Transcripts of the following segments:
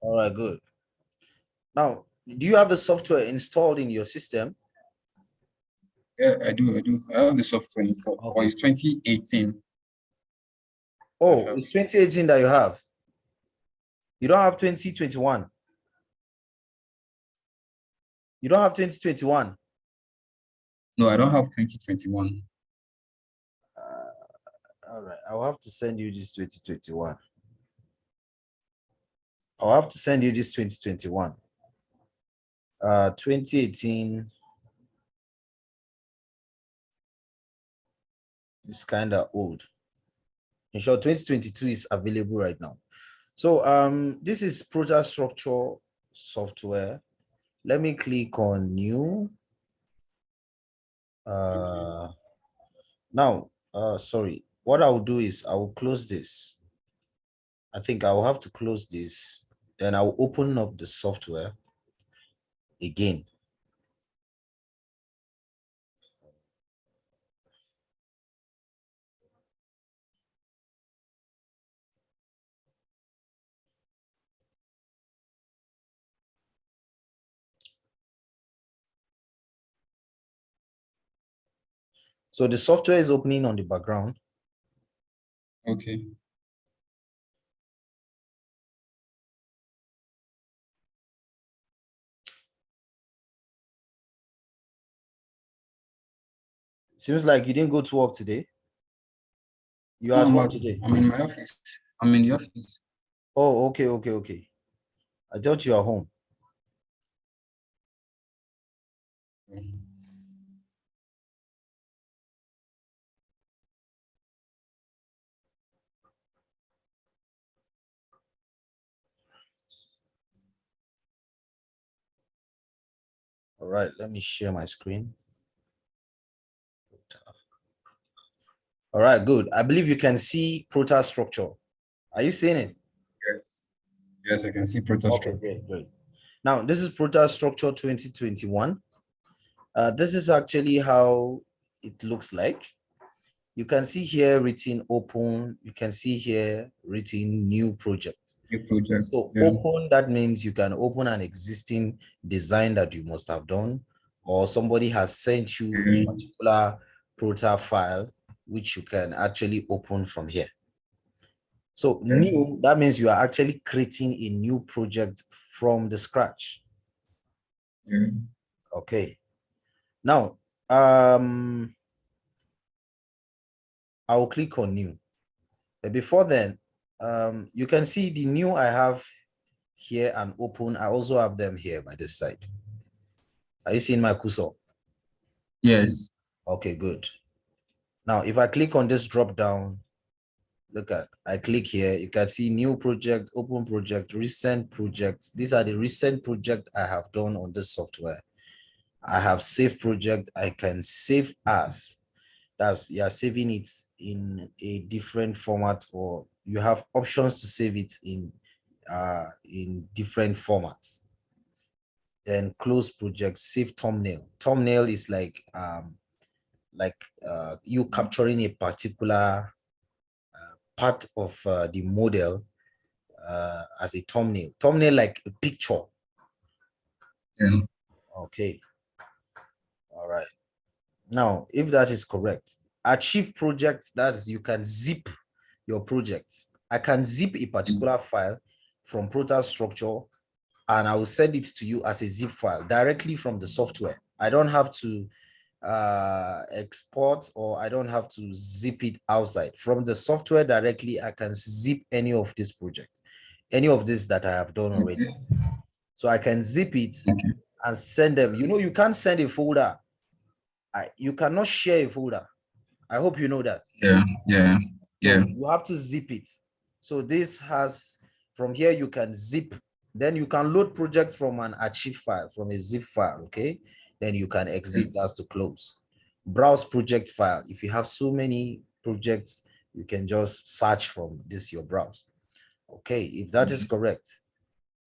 All right, good. Now, do you have the software installed in your system? Yeah, I do. I have the software installed. Okay. Or it's 2018. Oh, it's 2018 that you have. You don't have 2021. You don't have 2021. No, I don't have 2021. All right, I'll have to send you this 2021. I'll have to send you this 2021. 2018 is kind of old. In short, 2022 is available right now. So this is Protastructure software. Let me click on new. Now, sorry, what I'll do is I will close this. I think I will have to close this. Then I'll open up the software again. So the software is opening on the background. Okay. Seems like you didn't go to work today. You are No, at I'm work today. I'm in my office. I'm in the office. Oh, okay. I thought you are home. All right, let me share my screen. All right, good. I believe you can see Protastructure. Are you seeing it? Yes. Yes, I can see Okay, Protastructure. great. Now, this is Protastructure 2021. This is actually how it looks like. You can see here written open. You can see here written new project. New projects. So Yeah. open, that means you can open an existing design that you must have done, or somebody has sent you a particular Prota file, which you can actually open from here. So new, that means you are actually creating a new project from the scratch. Yeah. Okay. Now, I will click on new. But before then, you can see the new I have here and open. I also have them here by this side. Are you seeing my cursor? Yes. Okay, good. Now, if I click on this drop down, look at, I click here, you can see new project, open project, recent projects. These are the recent project I have done on this software. I have saved project, I can save as. That's, you're saving it in a different format, or you have options to save it in different formats. Then close project, save thumbnail. Thumbnail is like you capturing a particular part of the model as a thumbnail. Thumbnail like a picture. Yeah. Okay. All right. Now, if that is correct, achieve project, that is, you can zip your project. I can zip a particular file from Protastructure and I will send it to you as a zip file directly from the software. I don't have to export, or I don't have to zip it outside. From the software directly, I can zip any of this project, any of this that I have done already. So I can zip it and send them. You know, you can't send a folder. You cannot share a folder. I hope you know that. Yeah. So you have to zip it. So this has, from here you can zip, then you can load project from an archive file, from a zip file, okay? Then you can exit, that's to close. Browse project file. If you have so many projects, you can just search from this, your browse. Okay, if that is correct.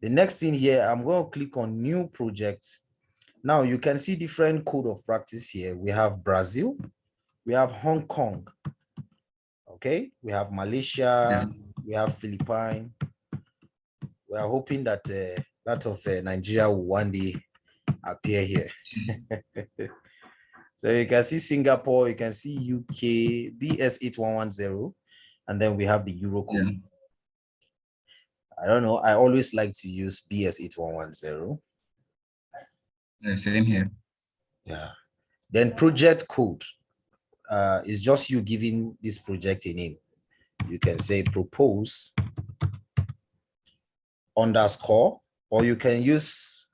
The next thing here, I'm going to click on new projects. Now you can see different code of practice here. We have Brazil, we have Hong Kong, okay? We have Malaysia, we have Philippines, We are hoping that that of Nigeria will one day appear here. So you can see Singapore, you can see UK, BS8110, and then we have the Euro code. Yeah. I don't know. I always like to use BS8110. Yeah, same here. Yeah. Then project code is just you giving this project a name. You can say propose underscore, or you can use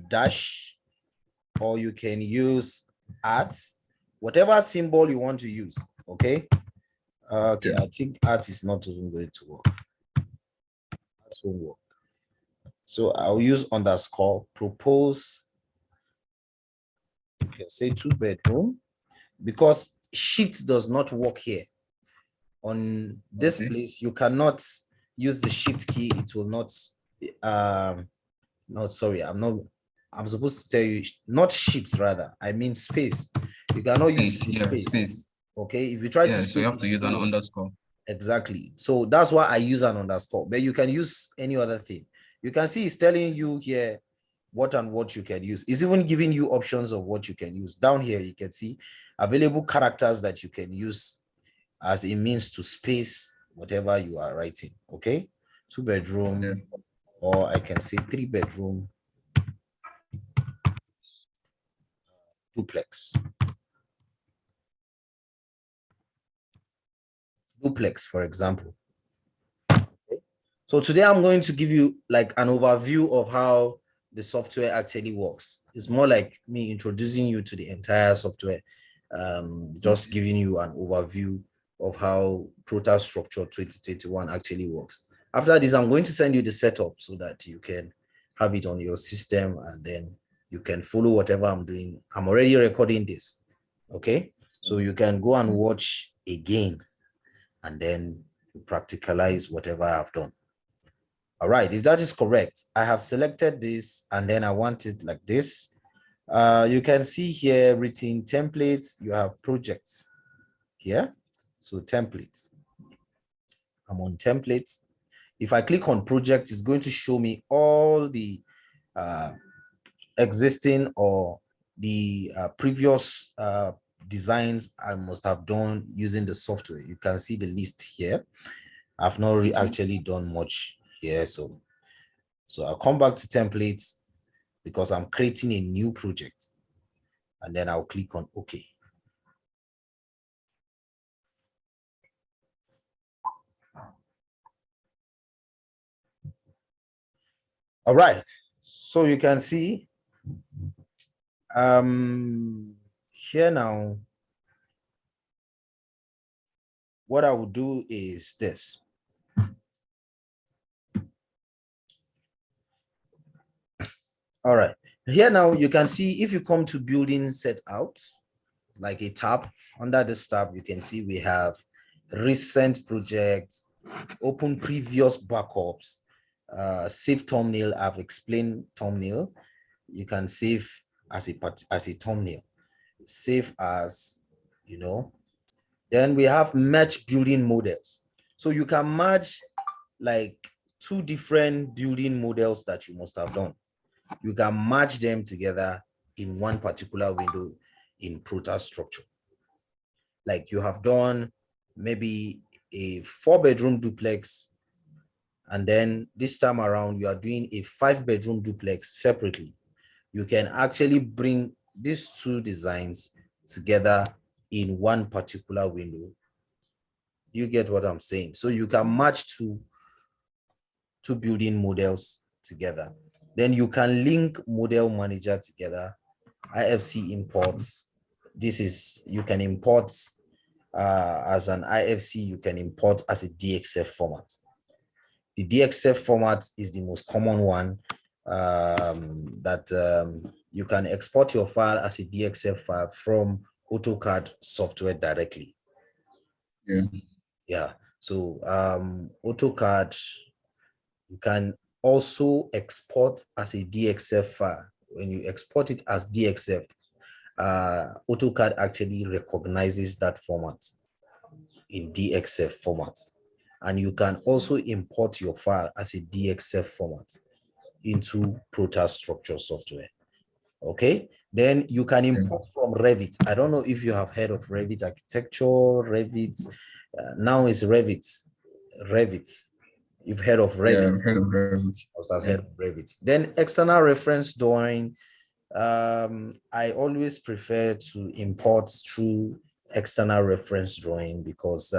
dash, or you can use at, whatever symbol you want to use. Okay. Okay. Yeah. I think at is not even going to work. That won't work. So I'll use underscore propose. You can say 2-bedroom, because shift does not work here. On this place, you cannot use the shift key. It will not, no, sorry, I'm supposed to tell you, not shift, rather, I mean space. You cannot use space. Space. Okay, if you try to Yeah, so you have to use an space, underscore. exactly. So that's why I use an underscore, but you can use any other thing. You can see it's telling you here what and what you can use. It's even giving you options of what you can use. Down here, you can see available characters that you can use as a means to space whatever you are writing. Okay, 2-bedroom, Yeah. or I can say 3-bedroom duplex. Duplex, for example. Okay. So today I'm going to give you like an overview of how the software actually works. It's more like me introducing you to the entire software, just giving you an overview of how Protastructure 2021 actually works. After this, I'm going to send you the setup so that you can have it on your system, and then you can follow whatever I'm doing. I'm already recording this. Okay. So you can go and watch again, and then you practicalize whatever I've done. All right, if that is correct, I have selected this, and then I want it like this. You can see here written templates. You have projects here. So templates. I'm on templates. If I click on project, it's going to show me all the existing or the previous designs I must have done using the software. You can see the list here. I've not actually done much here. So I'll come back to templates because I'm creating a new project, and then I'll click on OK. All right, so you can see here now, what I will do is this. All right, here now you can see, if you come to building set out, like a tab, under this tab, you can see we have recent projects, open previous backups, save thumbnail. I've explained thumbnail. You can save as a thumbnail, save as, you know. Then we have match building models. So you can merge like 2 different building models that you must have done. You can merge them together in one particular window in Protastructure. Like you have done maybe a 4-bedroom duplex, and then this time around you are doing a 5-bedroom duplex separately. You can actually bring these 2 designs together in one particular window. You get what I'm saying? So you can match two building models together. Then you can link model manager together, IFC imports. This is, you can import as an IFC, you can import as a DXF format. The DXF format is the most common one, that you can export your file as a DXF file from AutoCAD software directly. Yeah. Yeah. So AutoCAD, you can also export as a DXF file. When you export it as DXF, AutoCAD actually recognizes that format in DXF format. and you can also import your file as a DXF format into Protastructure software. Okay, then you can import from Revit. I don't know if you have heard of Revit architecture, Revit. Now it's Revit. You've heard of Revit. Yeah, I've heard of Revit. I've heard of Revit. Then external reference drawing. I always prefer to import through external reference drawing because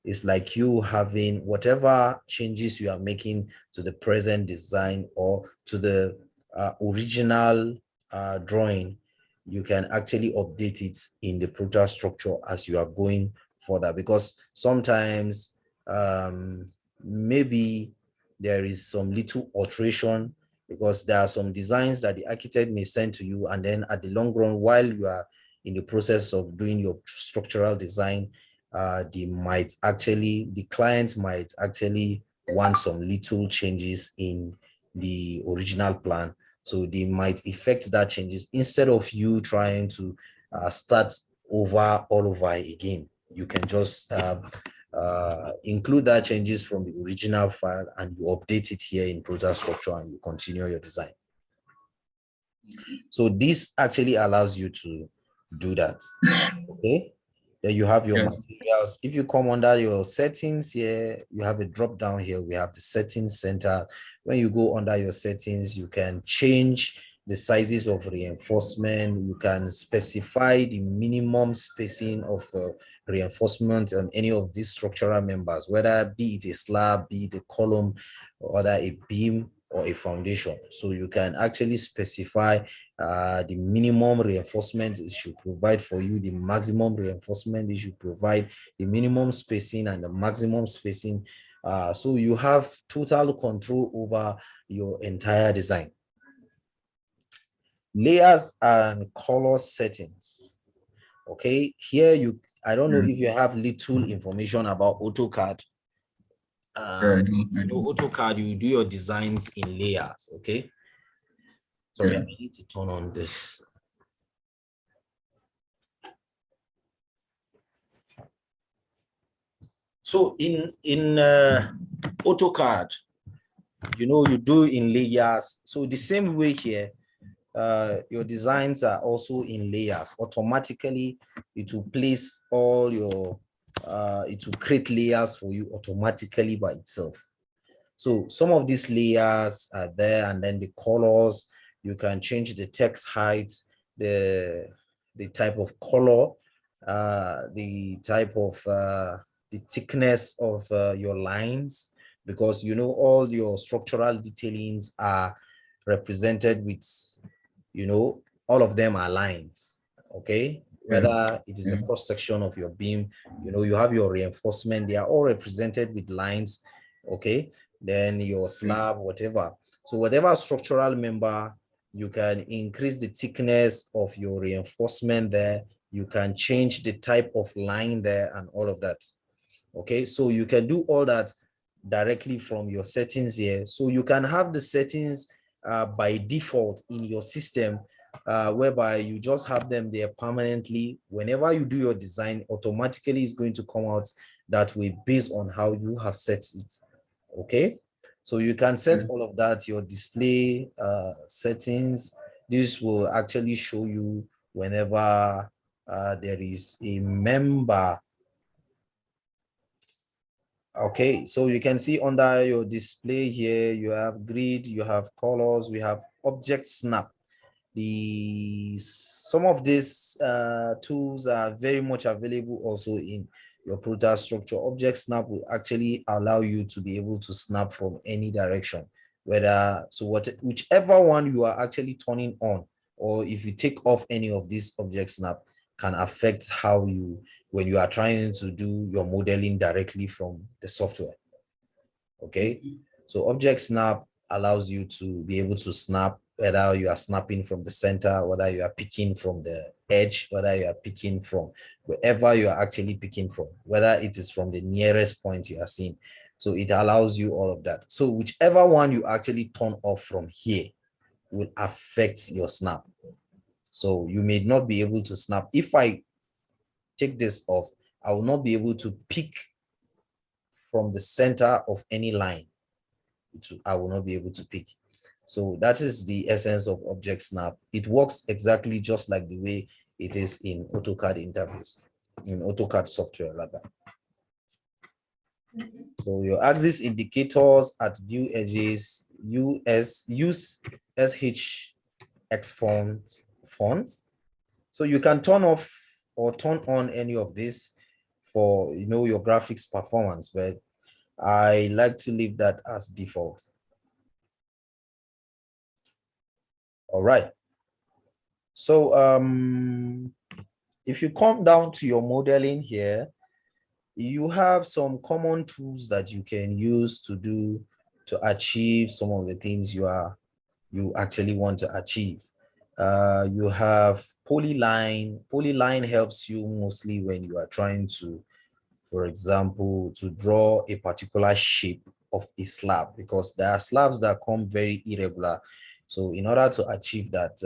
it's like you having whatever changes you are making to the present design or to the original drawing, you can actually update it in the Protastructure as you are going further, because sometimes maybe there is some little alteration, because there are some designs that the architect may send to you, and then at the long run, while you are in the process of doing your structural design, the client might actually want some little changes in the original plan. So they might effect that changes instead of you trying to start over all over again. You can just include that changes from the original file and you update it here in Protastructure and you continue your design. So this actually allows you to do that. Okay. Then you have your materials. If you come under your settings here, you have a drop down here. We have the settings center. When you go under your settings, you can change the sizes of reinforcement. You can specify the minimum spacing of reinforcement on any of these structural members, whether be it a slab, be it a column, or whether a beam or a foundation. So you can actually specify the minimum reinforcement it should provide for you, the maximum reinforcement it should provide, the minimum spacing and the maximum spacing. So you have total control over your entire design. Layers and color settings. Okay, here I don't know if you have little information about AutoCAD. I do. AutoCAD, you do your designs in layers. Okay. Sorry, I need to turn on this. So in AutoCAD, you do in layers. So the same way here, your designs are also in layers. Automatically, it will place all your, it will create layers for you automatically by itself. So some of these layers are there, and then the colors, you can change the text height, the type of color, the type of the thickness of your lines, because all your structural detailings are represented with, all of them are lines. Okay, whether it is a cross section of your beam, you have your reinforcement, they are all represented with lines. Okay, then your slab, whatever. So whatever structural member, you can increase the thickness of your reinforcement there. You can change the type of line there and all of that. Okay, so you can do all that directly from your settings here. So you can have the settings by default in your system, whereby you just have them there permanently. Whenever you do your design, automatically it's going to come out that way based on how you have set it. Okay, so you can set all of that, your display settings. This will actually show you whenever there is a member. Okay, so you can see under your display here, you have grid, you have colors, we have object snap. Some of these tools are very much available also in your Protastructure. Object snap will actually allow you to be able to snap from any direction, whichever one you are actually turning on, or if you take off any of these object snap, can affect how when you are trying to do your modeling directly from the software. Okay, so object snap allows you to be able to snap, whether you are snapping from the center, whether you are picking from the edge, whether you are picking from wherever you are actually picking from, whether it is from the nearest point you are seeing. So it allows you all of that. So whichever one you actually turn off from here will affect your snap. So you may not be able to snap. If I take this off, I will not be able to pick from the center of any line, I will not be able to pick. So that is the essence of object snap. It works exactly just like the way it is in AutoCAD interface, in AutoCAD software rather. So your axis indicators at view edges, use SHX font. So you can turn off or turn on any of this for your graphics performance, but I like to leave that as default. All right. So if you come down to your modeling here, you have some common tools that you can use to achieve some of the things you actually want to achieve. You have polyline. Polyline helps you mostly when you are trying to, for example, to draw a particular shape of a slab, because there are slabs that come very irregular. So in order to achieve that,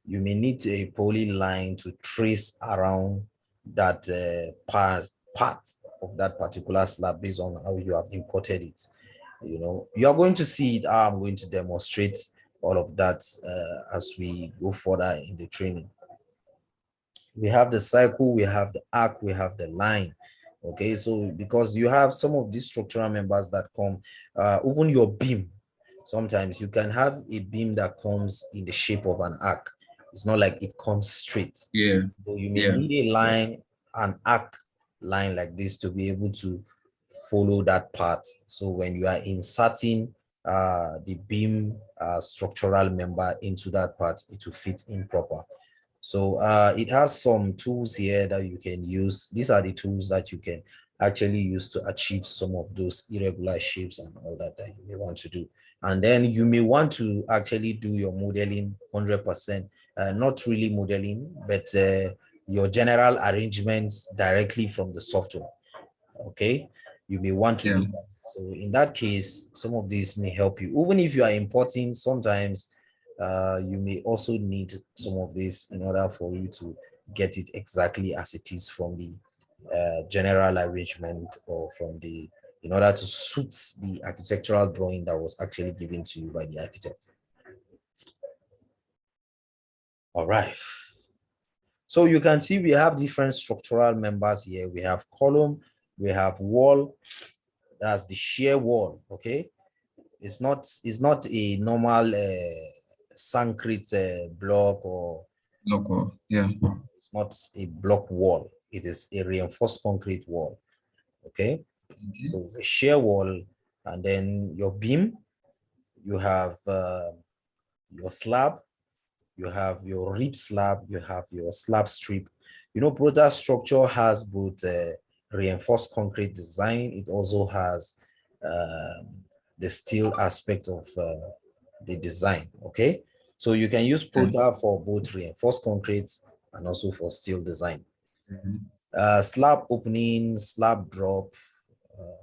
you may need a polyline to trace around that part of that particular slab based on how you have imported it. You are going to see it. I'm going to demonstrate all of that as we go further in the training. We have the cycle, we have the arc, we have the line. Okay, so because you have some of these structural members that come, even your beam, sometimes you can have a beam that comes in the shape of an arc. It's not like it comes straight. Yeah. So you may need a line, an arc line like this to be able to follow that part. So when you are inserting the beam structural member into that part, it will fit in proper. So it has some tools here that you can use. These are the tools that you can actually use to achieve some of those irregular shapes and all that you may want to do. And then you may want to actually do your modeling 100%, not really modeling, but your general arrangements directly from the software. Okay, you may want to do that. So in that case, some of these may help you. Even if you are importing, sometimes you may also need some of this in order for you to get it exactly as it is from the general arrangement, or from the, in order to suit the architectural drawing that was actually given to you by the architect. All right. So you can see we have different structural members here. We have column, we have wall. That's the shear wall. Okay, it's not a normal concrete block, or it's not a block wall. It is a reinforced concrete wall. Okay, so it's a shear wall, and then your beam, you have your slab, you have your rib slab, you have your slab strip. Protastructure has both reinforced concrete design. It also has the steel aspect of the design. Okay, so you can use Prota for both reinforced concrete and also for steel design. Slab opening, slab drop.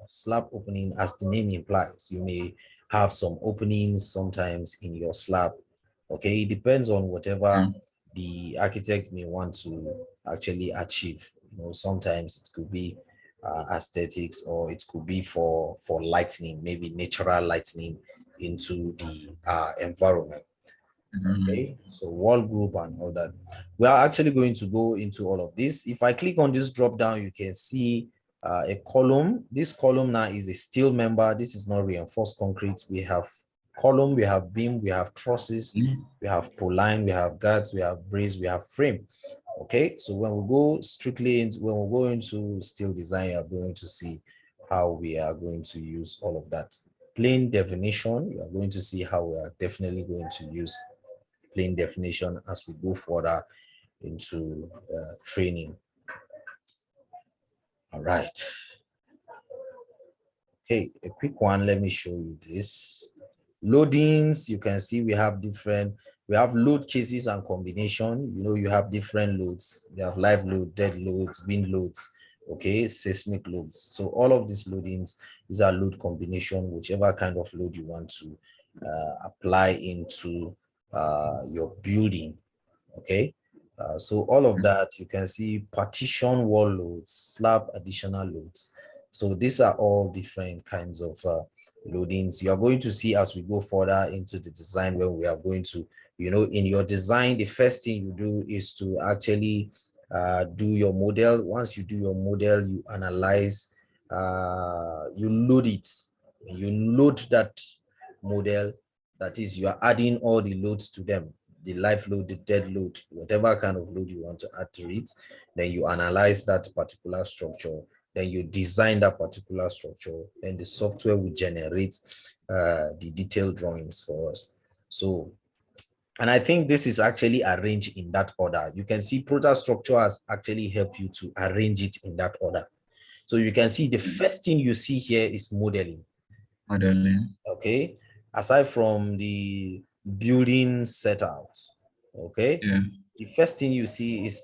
Slab opening, as the name implies, you may have some openings sometimes in your slab. Okay, it depends on whatever the architect may want to actually achieve. Sometimes it could be aesthetics, or it could be for lightning, maybe natural lightning into the environment. Okay, so wall group and all that. We are actually going to go into all of this. If I click on this drop down, you can see a column. This column now is a steel member. This is not reinforced concrete. We have column, we have beam, we have trusses, we have poline, we have guards, we have brace, we have frame. Okay, so when we go into steel design, you're going to see how we are going to use all of that. Plane definition, you are going to see how we are definitely going to use plane definition as we go further into training. All right. Okay, a quick one. Let me show you this. Loadings, you can see we have load cases and combination. You have different loads. You have live load, dead loads, wind loads, okay, seismic loads. So all of these loadings, these are load combination, whichever kind of load you want to apply into your building. Okay, so all of that, you can see partition wall loads, slab additional loads. So these are all different kinds of loadings. You are going to see as we go further into the design, when we are going to, in your design, the first thing you do is to actually do your model. Once you do your model, you analyze, you load it. When you load that model, that is, you are adding all the loads to them, the live load, the dead load, whatever kind of load you want to add to it. Then you analyze that particular structure, then you design that particular structure, then the software will generate the detailed drawings for us. So, and I think this is actually arranged in that order. You can see Protastructure has actually helped you to arrange it in that order. So you can see the first thing you see here is modeling. Modeling. Okay, aside from the building set out. Okay, Yeah. the first thing you see is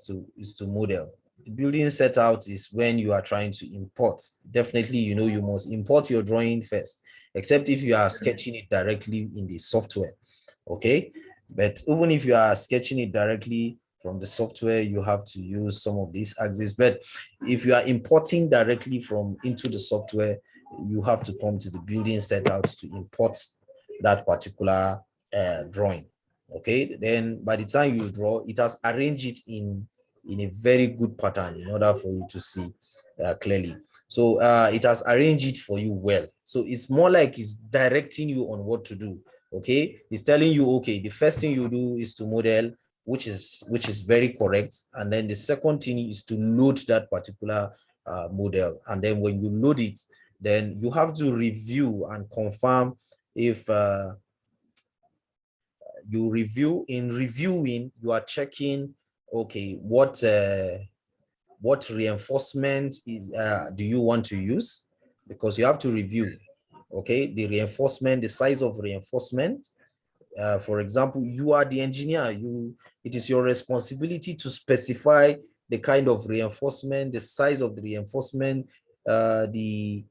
to model. The building set out is when you are trying to import. Definitely, you must import your drawing first, except if you are sketching it directly in the software. Okay, but even if you are sketching it directly from the software, you have to use some of these axes. But if you are importing directly from into the software, you have to come to the building setouts to import that particular drawing. Okay, then by the time you draw, it has arranged it in a very good pattern in order for you to see clearly. So it has arranged it for you well. So it's more like it's directing you on what to do. Okay, it's telling you, okay, the first thing you do is to model, which is very correct, and then the second thing is to load that particular model, and then when you load it, then you have to review and confirm if you review. In reviewing, you are checking, okay, what reinforcement is do you want to use, because you have to review, okay, the reinforcement, the size of reinforcement. For example, you are the engineer. It is your responsibility to specify the kind of reinforcement, the size of the reinforcement, the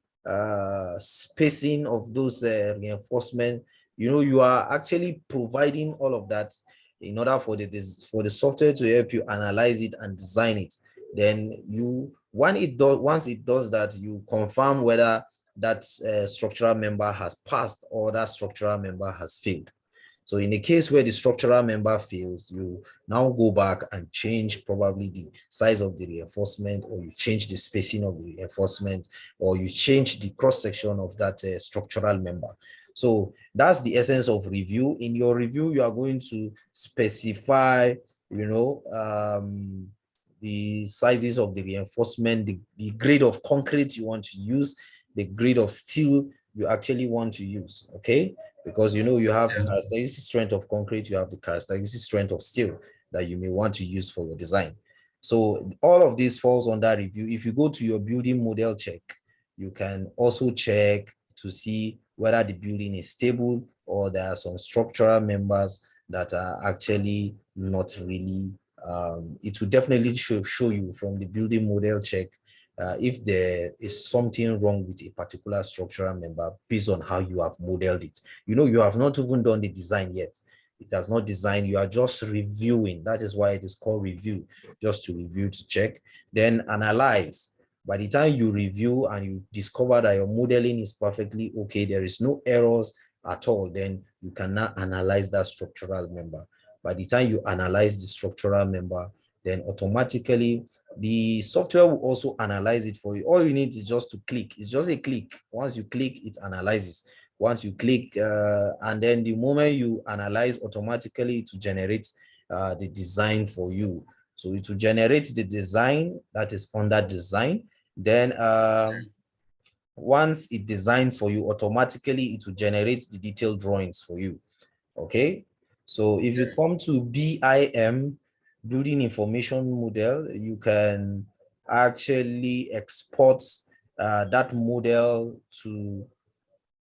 spacing of those reinforcement. You are actually providing all of that in order for the software to help you analyze it and design it. Then once it does that, you confirm whether that structural member has passed or that structural member has failed. So in the case where the structural member fails, you now go back and change probably the size of the reinforcement, or you change the spacing of the reinforcement, or you change the cross-section of that structural member. So that's the essence of review. In your review, you are going to specify, the sizes of the reinforcement, the grade of concrete you want to use, the grade of steel you actually want to use, okay? Because you have characteristic strength of concrete, you have the characteristic strength of steel that you may want to use for your design. So all of this falls under review. If you go to your building model check, you can also check to see whether the building is stable or there are some structural members that are actually not really. It will definitely show you from the building model check if there is something wrong with a particular structural member based on how you have modeled it. You have not even done the design yet. It has not designed, you are just reviewing. That is why it is called review, just to review, to check, then analyze. By the time you review and you discover that your modeling is perfectly okay, there is no errors at all, then you can now analyze that structural member. By the time you analyze the structural member, then automatically the software will also analyze it for you. All you need is just to click. It's just a click. Once you click, it analyzes. Once you click, and then the moment you analyze, automatically it will generate the design for you. So it will generate the design that is under design. Then once it designs for you, automatically it will generate the detailed drawings for you. Okay, so if you come to BIM, building information model, you can actually export that model to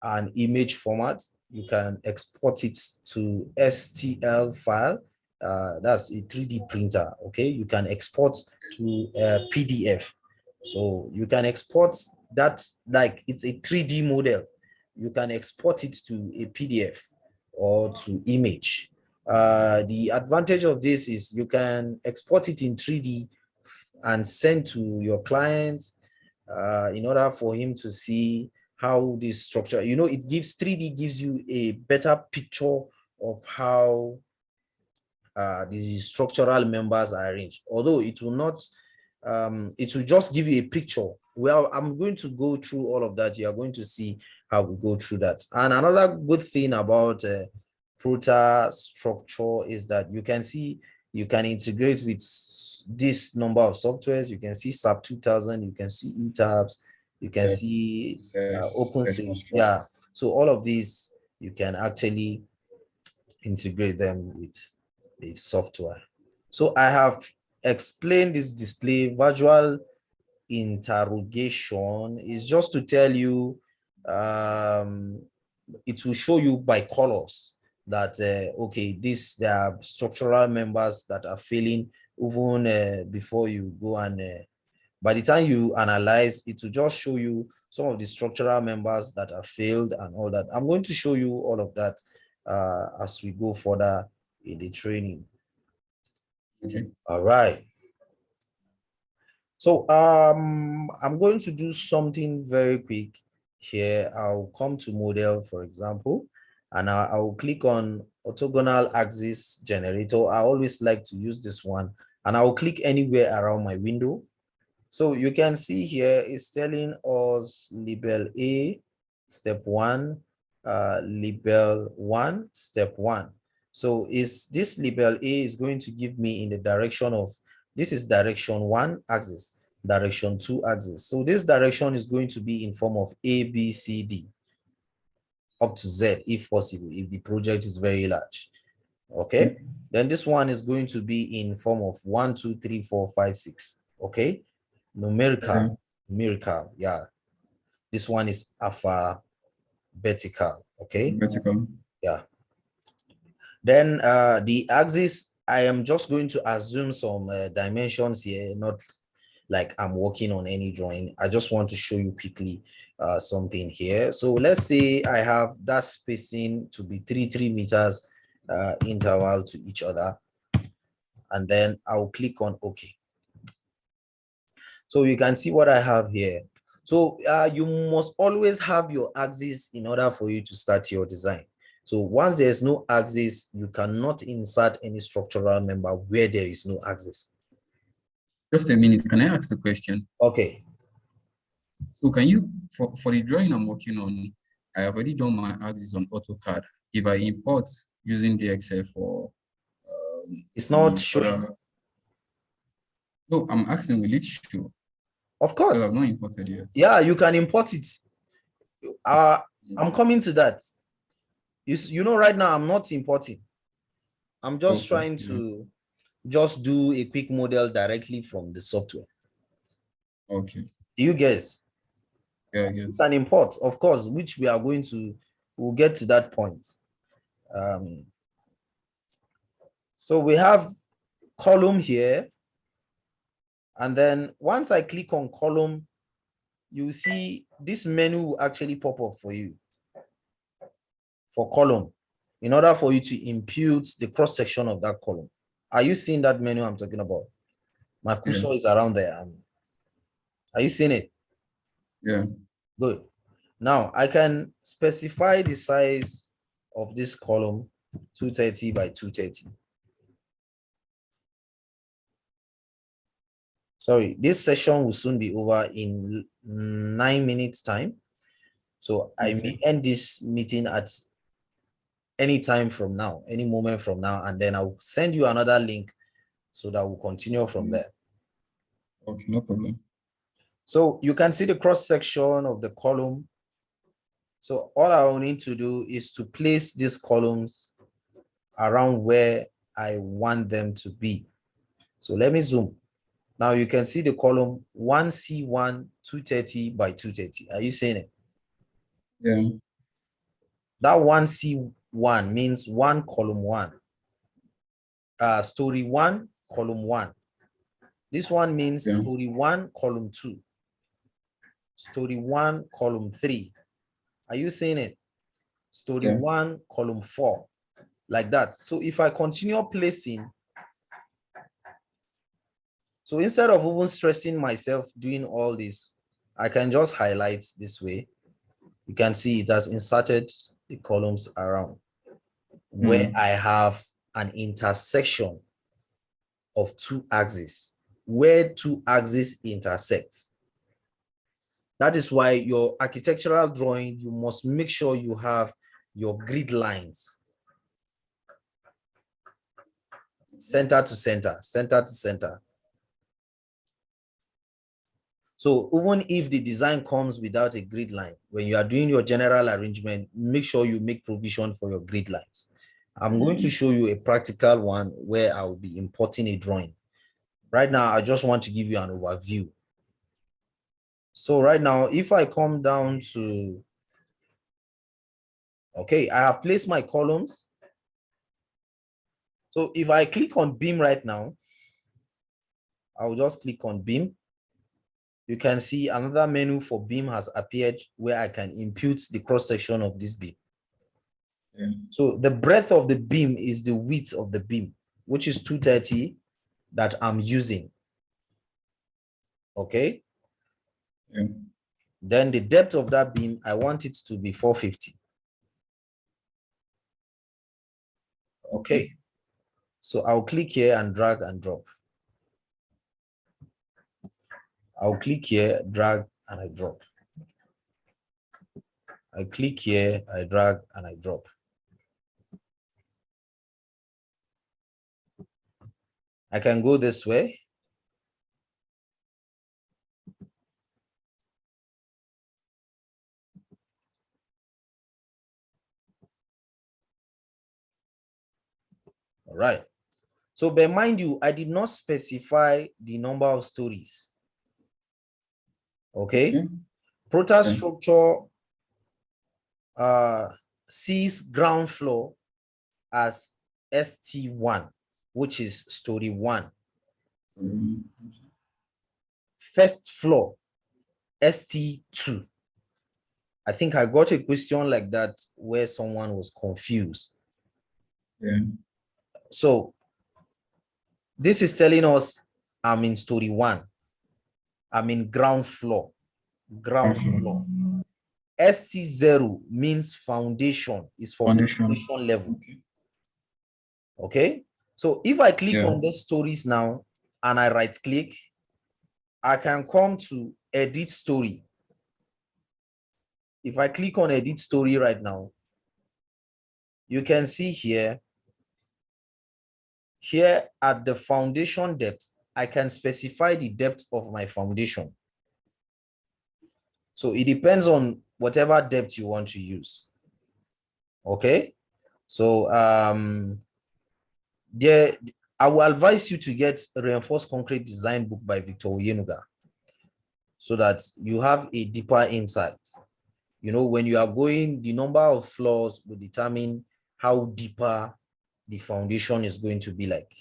an image format. You can export it to STL file. That's a 3D printer. Okay, you can export to a PDF. So you can export that, like it's a 3D model. You can export it to a PDF or to image. The advantage of this is you can export it in 3D and send to your client, in order for him to see how this structure, it gives 3D gives you a better picture of how the structural members are arranged. Although it will not, it will just give you a picture. Well, I'm going to go through all of that. You are going to see how we go through that. And another good thing about Protastructure is that you can see, you can integrate with this number of softwares. You can see SAP 2000, you can see eTabs, you can see Search OpenSys. Yeah. construct. So all of these, you can actually integrate them with the software. So I have explained this display. Virtual interrogation is just to tell you, it will show you by colors that, okay, there are structural members that are failing even before you go and by the time you analyze, it will just show you some of the structural members that are failed and all that. I'm going to show you all of that as we go further in the training. Okay. All right. So I'm going to do something very quick here. I'll come to model, for example, and I'll click on orthogonal axis generator. I always like to use this one, and I'll click anywhere around my window. So you can see here it's telling us label A, step 1, label 1, step 1. So is this label A is going to give me in the direction of, this is direction 1 axis, direction 2 axis. So this direction is going to be in form of A, B, C, D, up to Z if possible, if the project is very large. Okay. Then this one is going to be in form of 1, 2, 3, 4, 5, 6. Okay. Numerical, yeah. This one is alphabetical, okay? Vertical. Yeah. Then the axis, I am just going to assume some dimensions here, not like I'm working on any drawing. I just want to show you quickly something here. So let's say I have that spacing to be 3 meters interval to each other, and then I'll click on OK. So you can see what I have here. So you must always have your axis in order for you to start your design. So once there's no axis, you cannot insert any structural member where there is no axis. Just a minute, can I ask the question? Okay. So can you, for the drawing I'm working on, I have already done my axis on AutoCAD. If I import using the Excel for it's not showing. No, I'm asking, will it show? Of course. Because I've not imported yet. Yeah, you can import it. I'm coming to that. You know, right now I'm not importing. I'm just trying to just do a quick model directly from the software. Okay. Do you get? Yeah, I get. You can import, of course, which we are going to, we'll get to that point. So we have column here. And then once I click on column, you see this menu will actually pop up for you for column in order for you to impute the cross section of that column. Are you seeing that menu I'm talking about? My cursor is around there. Are you seeing it? Yeah. Good. Now I can specify the size of this column 230 by 230. Sorry, this session will soon be over in 9 minutes time. So I may end this meeting at any time from now, any moment from now, and then I'll send you another link so that we'll continue from there. Okay, no problem. So you can see the cross section of the column. So all I will need to do is to place these columns around where I want them to be. So let me zoom. Now you can see the column 1C1 230 by 230. Are you seeing it? Yeah. That 1C1 means one column 1. Story 1, column 1. This one means story 1, column 2. Story 1, column 3. Are you seeing it? Story 1, column 4. Like that. So if I continue placing, so instead of even stressing myself doing all this, I can just highlight this way. You can see it has inserted the columns around where I have an intersection of two axes, where two axes intersect. That is why your architectural drawing, you must make sure you have your grid lines center to center, center to center. So even if the design comes without a grid line, when you are doing your general arrangement, make sure you make provision for your grid lines. I'm going to show you a practical one where I will be importing a drawing. Right now, I just want to give you an overview. So right now, if I come down to, okay, I have placed my columns. So if I click on beam right now, I'll just click on beam. You can see another menu for beam has appeared where I can impute the cross section of this beam. Yeah. So the breadth of the beam is the width of the beam, which is 230 that I'm using. Okay. Yeah. Then the depth of that beam, I want it to be 450. Okay. So I'll click here and drag and drop. I'll click here, drag, and I drop. I click here, I drag, and I drop. I can go this way. All right. So bear mind you, I did not specify the number of stories. Okay. Protastructure sees ground floor as ST1, which is story 1. First floor, ST2. I think I got a question like that where someone was confused. Yeah. So this is telling us I'm in story 1. I'm in ground floor. Ground floor. ST0 means foundation, is for foundation level. Okay. So if I click on the stories now and I right click, I can come to edit story. If I click on edit story right now, you can see here at the foundation depth, I can specify the depth of my foundation. So it depends on whatever depth you want to use. Okay. So there, I will advise you to get a reinforced concrete design book by Victor Oyenuga so that you have a deeper insight. You know, when you are going, the number of floors will determine how deeper the foundation is going to be like.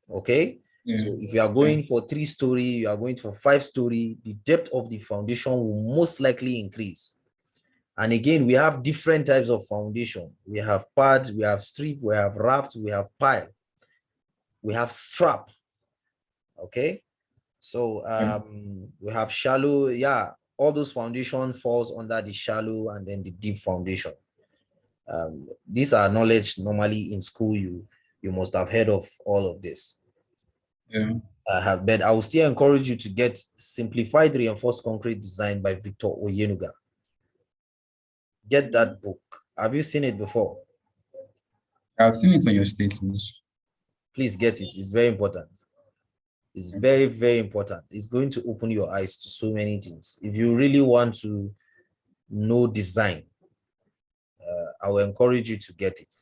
Okay. So if you are going for 3-story, you are going for 5-story, the depth of the foundation will most likely increase. And again, we have different types of foundation. We have pad, we have strip, we have raft, we have pile, we have strap. Okay. So we have shallow, yeah, all those foundation falls under the shallow and then the deep foundation. These are knowledge normally in school. You must have heard of all of this. But I will still encourage you to get Simplified Reinforced Concrete Design by Victor Oyenuga. Get that book. Have you seen it before? I've seen it on your status. Please get it. It's very important. It's very, very important. It's going to open your eyes to so many things. If you really want to know design, I will encourage you to get it.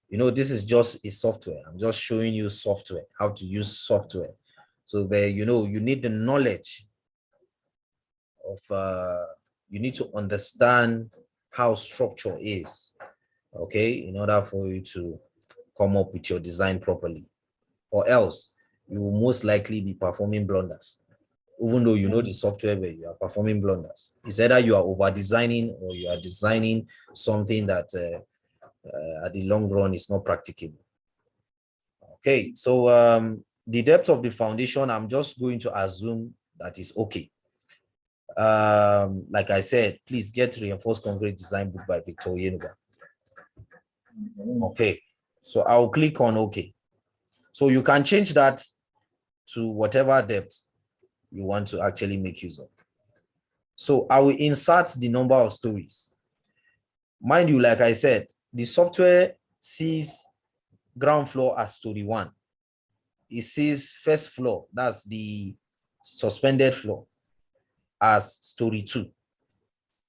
You know, this is just a software. I'm just showing you software, how to use software. So there, you know, you need the knowledge of, you need to understand how structure is, okay, in order for you to come up with your design properly. Or else you will most likely be performing blunders. Even though you know the software, but you are performing blunders. It's either you are over designing or you are designing something that at the long run is not practicable. Okay, so the depth of the foundation, I'm just going to assume that is okay. Like I said, please get Reinforced Concrete Design book by Victor Yenuga. Okay, so I'll click on OK. So you can change that to whatever depth you want to actually make use of. So I will insert the number of stories. Mind you, like I said, the software sees ground floor as story 1. It sees first floor, that's the suspended floor, as story 2.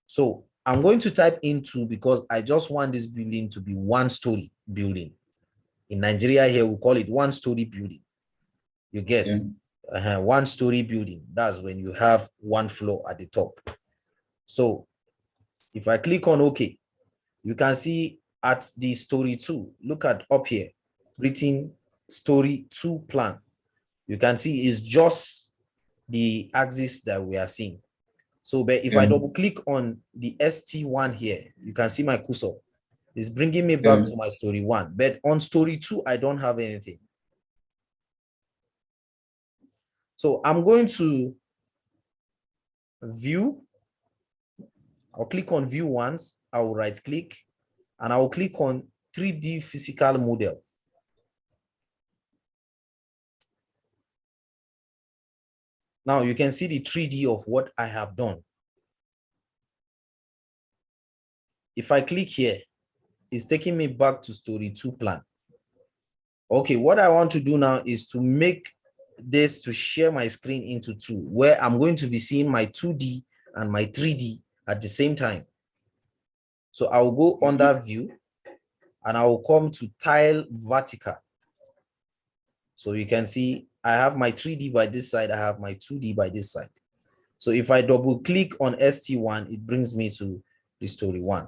So I'm going to type in 2 because I just want this building to be 1-story building. In Nigeria here, we call it 1-story building. You get 1-story building. That's when you have 1 floor at the top. So if I click on OK, you can see at the story 2, look at up here, written story 2 plan. You can see it's just the axis that we are seeing. So but if I double click on the ST1 here, you can see my cursor. It's bringing me back to my story 1. But on story 2, I don't have anything. So I'm going to view. I'll click on view once. I will right click and I will click on 3D physical model. Now you can see the 3D of what I have done. If I click here, it's taking me back to story 2 plan. Okay, what I want to do now is to make this to share my screen into 2, where I'm going to be seeing my 2D and my 3D at the same time. So I will go under view and I will come to tile vertical. So you can see I have my 3D by this side, I have my 2D by this side. So if I double click on ST1, it brings me to the story 1.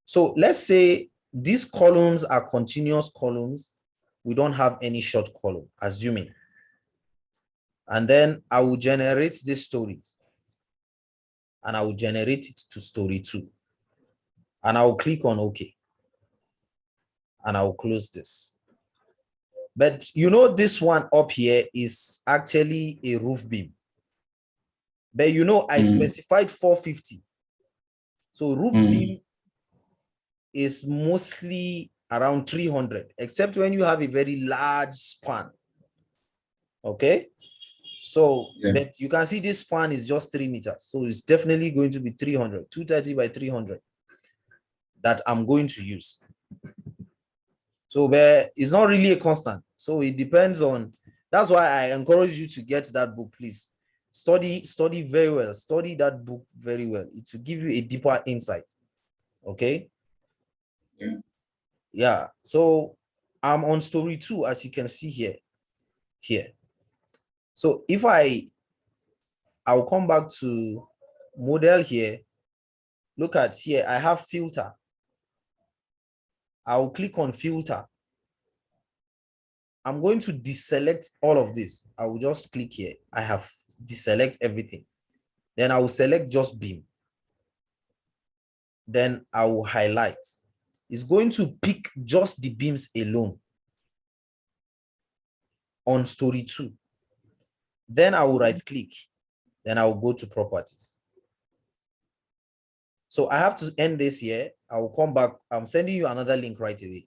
So let's say these columns are continuous columns. We don't have any short column, assuming. And then I will generate these stories. And I will generate it to story 2. And I will click on OK. And I will close this. But you know, this one up here is actually a roof beam. But you know, I specified 450. So roof beam is mostly around 300, except when you have a very large span. Okay. So, but you can see this span is just 3 meters. So it's definitely going to be 300, 230 by 300 that I'm going to use. So but it's not really a constant. So it depends on, that's why I encourage you to get that book, please. Study very well. Study that book very well. It will give you a deeper insight. Okay. Yeah. So I'm on story 2, as you can see here. So if I'll come back to model here. Look at here, I have filter. I'll click on filter. I'm going to deselect all of this. I will just click here. I have deselect everything. Then I will select just beam. Then I will highlight. It's going to pick just the beams alone on story 2. Then I will right click. Then I will go to properties. So I have to end this here. I will come back. I'm sending you another link right away.